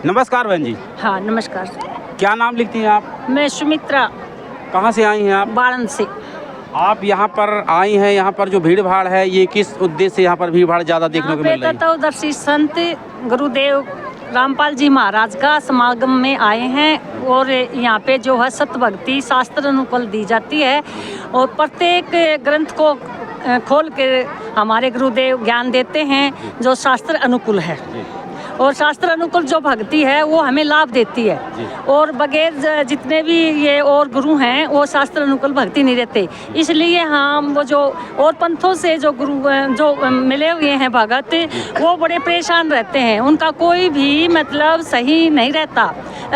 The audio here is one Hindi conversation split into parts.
नमस्कार बहन जी। हाँ नमस्कार। क्या नाम लिखती हैं आप? मैं सुमित्रा। कहाँ से आई हैं आप? बालन से। आप यहाँ पर आई हैं, यहाँ पर जो भीड़ भाड़ है ये किस उद्देश्य से यहाँ पर भीड़ भाड़ ज़्यादा देखने को मिल रही है? तो उधर से संत गुरुदेव रामपाल जी महाराज का समागम में आए हैं और यहाँ पे जो है सत भक्ति शास्त्र अनुकूल दी जाती है और प्रत्येक ग्रंथ को खोल के हमारे गुरुदेव ज्ञान देते हैं जो शास्त्र अनुकूल है और शास्त्र अनुकूल जो भक्ति है वो हमें लाभ देती है और बगैर जितने भी ये और गुरु हैं वो शास्त्र अनुकूल भक्ति नहीं देते। इसलिए हम वो जो और पंथों से जो गुरु जो मिले हुए हैं भगत वो बड़े परेशान रहते हैं, उनका कोई भी मतलब सही नहीं रहता,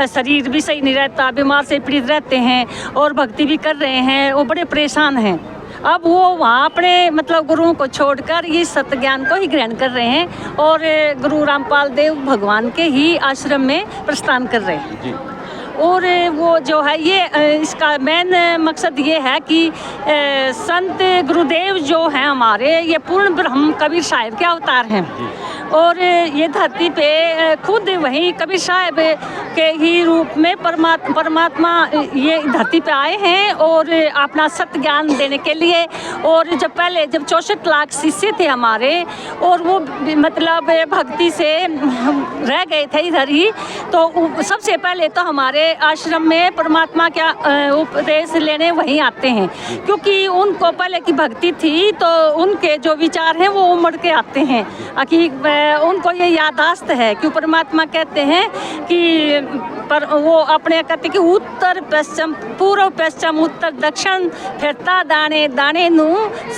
शरीर भी सही नहीं रहता, बीमार से पीड़ित रहते हैं और भक्ति भी कर रहे हैं, वो बड़े परेशान हैं। अब वो वहाँ अपने मतलब गुरुओं को छोड़कर ये सत्य ज्ञान को ही ग्रहण कर रहे हैं और गुरु रामपाल देव भगवान के ही आश्रम में प्रस्थान कर रहे हैं। और वो जो है ये इसका मेन मकसद ये है कि संत गुरुदेव जो हैं हमारे ये पूर्ण ब्रह्म कबीर साहिब के अवतार हैं और ये धरती पे खुद वही कबीर साहिब के ही रूप में परमात्मा ये धरती पे आए हैं और अपना सत्य ज्ञान देने के लिए। और जब 64 लाख शिष्य थे हमारे और वो मतलब भक्ति से रह गए थे इधर ही, तो सबसे पहले तो हमारे आश्रम में परमात्मा का उपदेश लेने वहीं आते हैं क्योंकि उनको पहले की भक्ति थी तो उनके जो विचार हैं वो उमड़ के आते हैं कि उनको ये याददाश्त है कि परमात्मा कहते हैं कि पर वो अपने कहते कि उत्तर पश्चिम पूर्व पश्चिम उत्तर दक्षिण फिरता दाने दाने नू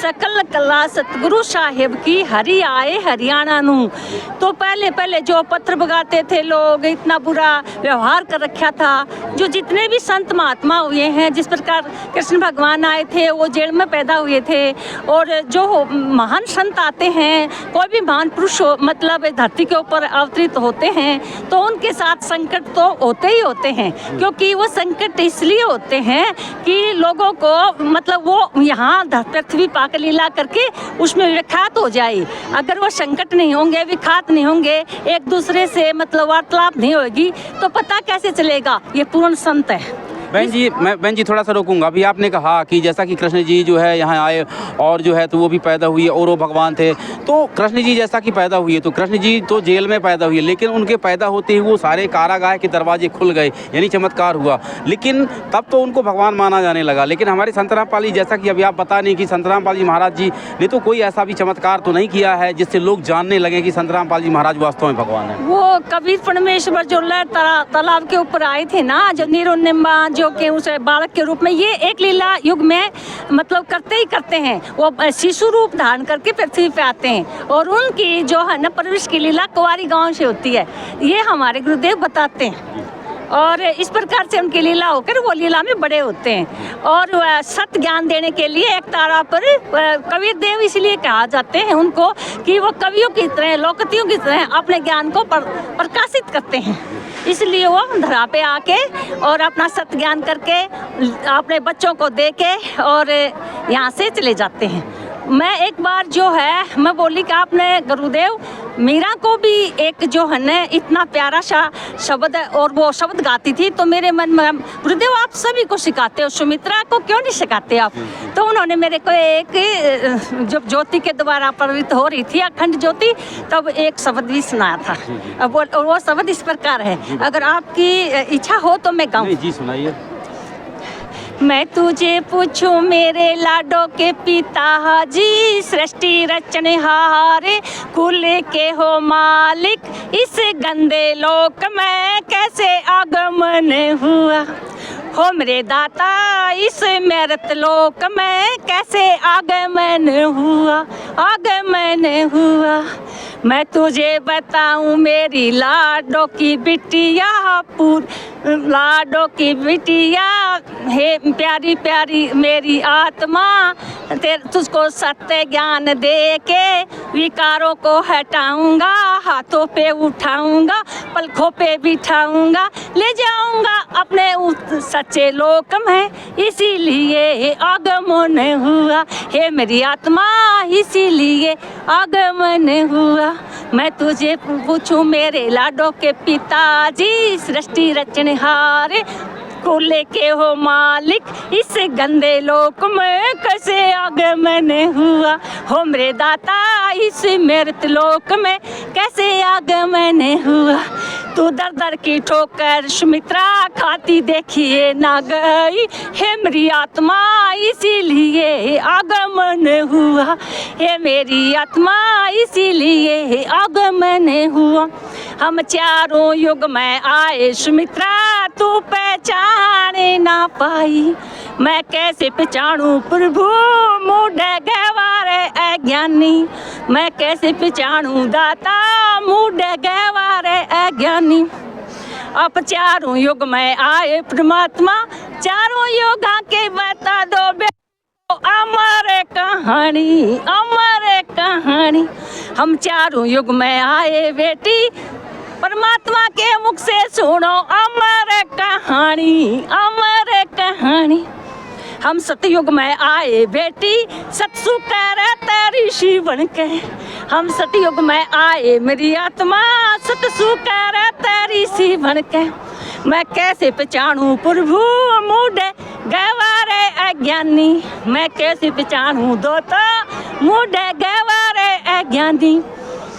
सकल कला सतगुरु साहिब की हरि आए हरियाणा नू। तो पहले जो पत्र भगाते थे लोग, इतना बुरा व्यवहार कर रखा था। जो जितने भी संत महात्मा हुए हैं, जिस प्रकार कृष्ण भगवान आए थे वो जेल में पैदा हुए थे और जो महान संत आते हैं, कोई भी महान पुरुष मतलब धरती के ऊपर अवतरित होते हैं तो उनके साथ संकट तो होते ही होते हैं क्योंकि वो संकट इसलिए होते हैं कि लोगों को मतलब वो यहाँ पृथ्वी पाकर लीला करके उसमें विख्यात हो जाए। अगर वो संकट नहीं होंगे, विख्यात नहीं होंगे, एक दूसरे से मतलब वार्तालाप नहीं होगी तो पता कैसे चलेगा ये पूर्ण संत है। बहन जी थोड़ा सा रोकूंगा। अभी आपने कहा कि जैसा कि कृष्ण जी जो है यहाँ आए और जो है तो वो भी पैदा हुए और वो भगवान थे, तो कृष्ण जी जैसा कि पैदा हुए तो कृष्ण जी तो जेल में पैदा हुए, लेकिन उनके पैदा होते ही वो सारे कारागाह के दरवाजे खुल गए, यानी चमत्कार हुआ, लेकिन तब तो उनको भगवान माना जाने लगा। लेकिन हमारे संत रामपाल जी, जैसा कि अभी आप बता नहीं कि संत रामपाल जी महाराज जी ने तो कोई ऐसा भी चमत्कार तो नहीं किया है जिससे लोग जानने लगे कि संत रामपाल जी महाराज वास्तव में भगवान है। वो कबीर परमेश्वर जो तालाब के ऊपर आए थे ना, जो नीरोनिम्बा जो के उस बालक के रूप में, ये एक लीला युग में मतलब करते ही करते हैं। वो शिशु रूप धारण करके पृथ्वी पे आते हैं और उनकी जो है ना परवरिश की लीला कुंवारी गांव से होती है, ये हमारे गुरुदेव बताते हैं और इस प्रकार से उनकी लीला होकर वो लीला में बड़े होते हैं। और सत्य ज्ञान देने के लिए एक तारा पर कबीर देव इसलिए कहा जाते हैं उनको कि वो कवियों की तरह, लोकतियों की तरह अपने ज्ञान को प्रकाशित करते हैं। इसलिए वो धरा पे आके और अपना सत्य ज्ञान करके अपने बच्चों को दे के और यहाँ से चले जाते हैं। मैं एक बार जो है मैं बोली कि आपने गुरुदेव मीरा को भी एक जो है ना इतना प्यारा सा शब्द और वो शब्द गाती थी, तो मेरे मन में गुरुदेव आप सभी को सिखाते हो, सुमित्रा को क्यों नहीं सिखाते आप? तो उन्होंने मेरे को एक जब ज्योति के द्वारा प्रवृत्त हो रही थी अखंड ज्योति, तब एक शब्द भी सुनाया था। अब वो शब्द इस प्रकार है, अगर आपकी इच्छा हो तो मैं गाऊं। जी सुनाइए। मैं तुझे पूछूं मेरे लाडो के पिता जी, सृष्टि रचनहारे कुल के हो मालिक, इस गंदे लोक में कैसे आगमन हुआ? हो मेरे दाता इस मृत लोक में कैसे आगमन हुआ, आगमन हुआ? मैं तुझे बताऊं मेरी लाडो की बिटिया लाडो की बिटिया हे प्यारी प्यारी मेरी आत्मा, तुझको सत्य ज्ञान दे के विकारों को हटाऊंगा, हाथों पे उठाऊंगा, पलकों पे बिठाऊंगा, ले जाऊंगा अपने उस सच्चे लोक में, इसीलिए आगमन हुआ। हे मेरी आत्मा इसीलिए आगमन हुआ। मैं तुझे पूछूं मेरे लाडो के पिताजी, सृष्टि रचनहारे को लेके हो मालिक, इस गंदे लोक में कैसे आगमन हुआ। हो मेरे दाता इस मृत लोक में कैसे आगमन हुआ। तू दर दर की ठोकर सुमित्रा खाती देखिए ना गई, हे मेरी आत्मा इसीलिए आगमन हुआ। हे मेरी आत्मा इसीलिए आगमन हुआ। हम चारों युग में आए सुमित्रा, तू पहचान ना पाई, मैं कैसे पहचानूं प्रभु मूढ़ गवारे अज्ञानी, मैं कैसे पहचानूं दाता मूढ़ गवारे अज्ञानी। अब चारों युग में आए परमात्मा, चारों युगा के बता दो अमर कहानी, अमर कहानी। हम चारों युग में आए बेटी, परमात्मा के मुख से सुनो अमर कहानी, अमर कहानी। हम सतयुग में आए बेटी, सतसु कर ऋषि बन के, हम सतयुग में आए मेरी आत्मा, सतसु कर ऋषि बन के। मैं कैसे पहचानूं प्रभु मूढ़ गवारे अज्ञानी, मैं कैसे पहचानूं दोता मूढ़ गवारे अज्ञानी।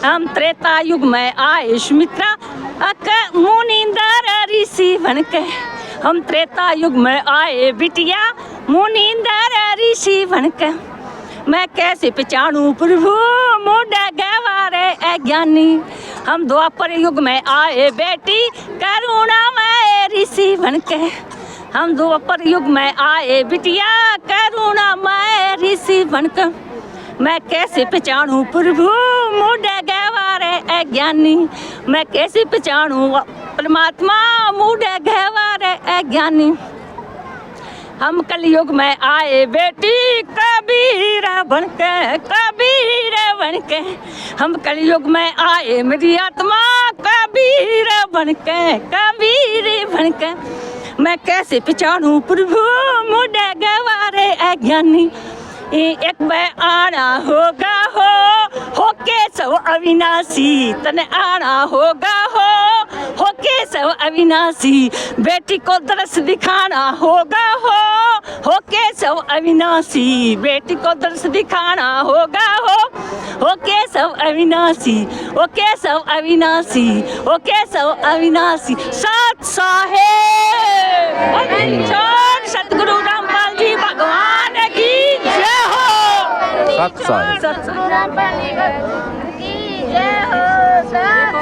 हम त्रेता युग में आए सुमित्रा, मुनिंदर ऋषि बन के, हम त्रेता युग में आए बिटिया, मुनिंदर ऋषि बन के। मैं कैसे पहचानूं प्रभु मूढ़ गवारे अज्ञानी। हम द्वापर युग में आए बेटी, करुणामय ऋषि बन के, हम द्वापर युग में आए बिटिया, करुणामय ऋषि बन के। मैं कैसे पहचानूं प्रभु मूढ़ गवारे अज्ञानी, मैं कैसे पहचानूं परमात्मा मूढ़ गवारे अज्ञानी। हम कलयुग में आए बेटी, कबीर बन के, कबीर बन के। हम कलयुग में आए मेरी आत्मा, कबीर बन के, कबीर बन के। मैं कैसे पहचानूं प्रभु मूढ़ गवारे अज्ञानी। एक बार आना होगा हो के सब अविनाशी, तने आना होगा हो के सब अविनाशी। बेटी को दर्श दिखाना होगा हो के सब अविनाशी, बेटी को दर्श दिखाना होगा हो के सब अविनाशी, हो के सब अविनाशी, हो के सब अविनाशी। सत साहेब सतगुरु रामपाल जी भगवान की जय हो। सत साहेब। की जय हो।